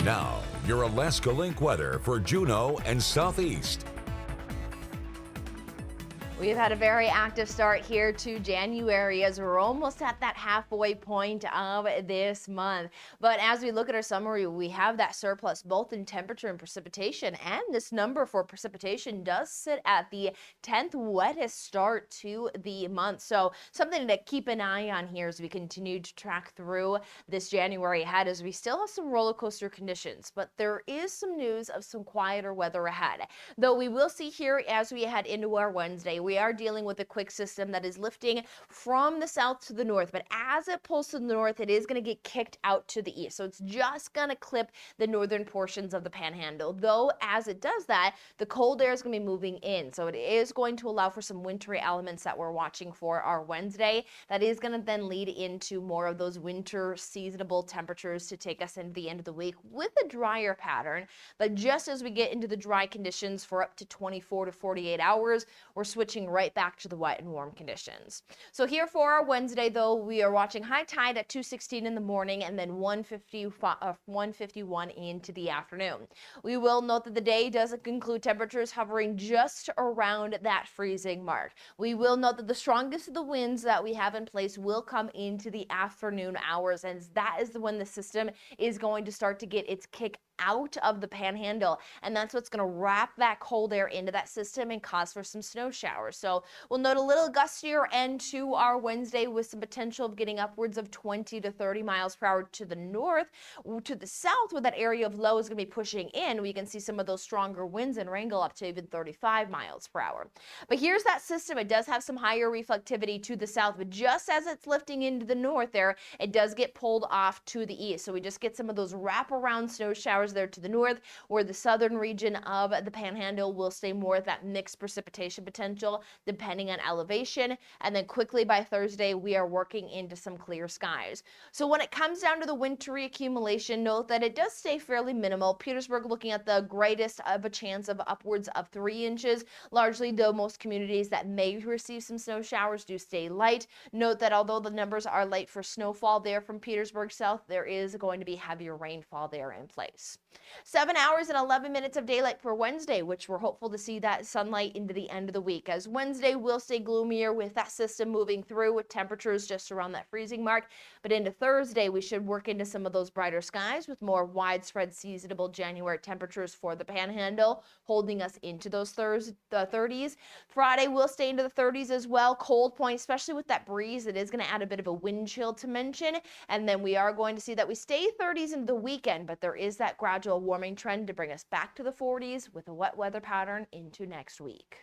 Now, your Alaska Link weather for Juneau and Southeast. We've had a very active start here to January as we're almost at that halfway point of this month. But as we look at our summary, we have that surplus both in temperature and precipitation. And this number for precipitation does sit at the 10th wettest start to the month. So something to keep an eye on here as we continue to track through this January ahead, as we still have some roller coaster conditions. But there is some news of some quieter weather ahead. Though we will see here as we head into our Wednesday, we are dealing with a quick system that is lifting from the south to the north, but as it pulls to the north, it is going to get kicked out to the east. So it's just going to clip the northern portions of the panhandle. Though as it does that, the cold air is going to be moving in. So it is going to allow for some wintry elements that we're watching for our Wednesday. That is going to then lead into more of those winter seasonable temperatures to take us into the end of the week with a drier pattern. But just as we get into the dry conditions for up to 24 to 48 hours, we're switching right back to the wet and warm conditions. So here for our Wednesday, though, we are watching high tide at 2:16 in the morning and then 1:51 into the afternoon. We will note that the day does include temperatures hovering just around that freezing mark. We will note that the strongest of the winds that we have in place will come into the afternoon hours, and that is when the system is going to start to get its kick out of the panhandle, and that's what's going to wrap that cold air into that system and cause for some snow showers. So we'll note a little gustier end to our Wednesday with some potential of getting upwards of 20 to 30 miles per hour to the north. To the south, where that area of low is going to be pushing in, we can see some of those stronger winds and wrangle up to even 35 miles per hour. But here's that system. It does have some higher reflectivity to the south, but just as it's lifting into the north there, it does get pulled off to the east. So we just get some of those wraparound snow showers there to the north, where the southern region of the panhandle will stay more at that mixed precipitation potential depending on elevation. And then quickly by Thursday, we are working into some clear skies. So when it comes down to the wintry accumulation, note that it does stay fairly minimal. Petersburg looking at the greatest of a chance of upwards of 3 inches. Largely, though, most communities that may receive some snow showers do stay light. Note that although the numbers are light for snowfall there from Petersburg south, there is going to be heavier rainfall there in place. 7 hours and 11 minutes of daylight for Wednesday, which we're hopeful to see that sunlight into the end of the week, as Wednesday will stay gloomier with that system moving through with temperatures just around that freezing mark. But into Thursday, we should work into some of those brighter skies with more widespread seasonable January temperatures for the panhandle, holding us into those 30s. Friday will stay into the 30s as well. Cold point, especially with that breeze, it is going to add a bit of a wind chill to mention. And then we are going to see that we stay 30s into the weekend, but there is that gradual warming trend to bring us back to the 40s with a wet weather pattern into next week.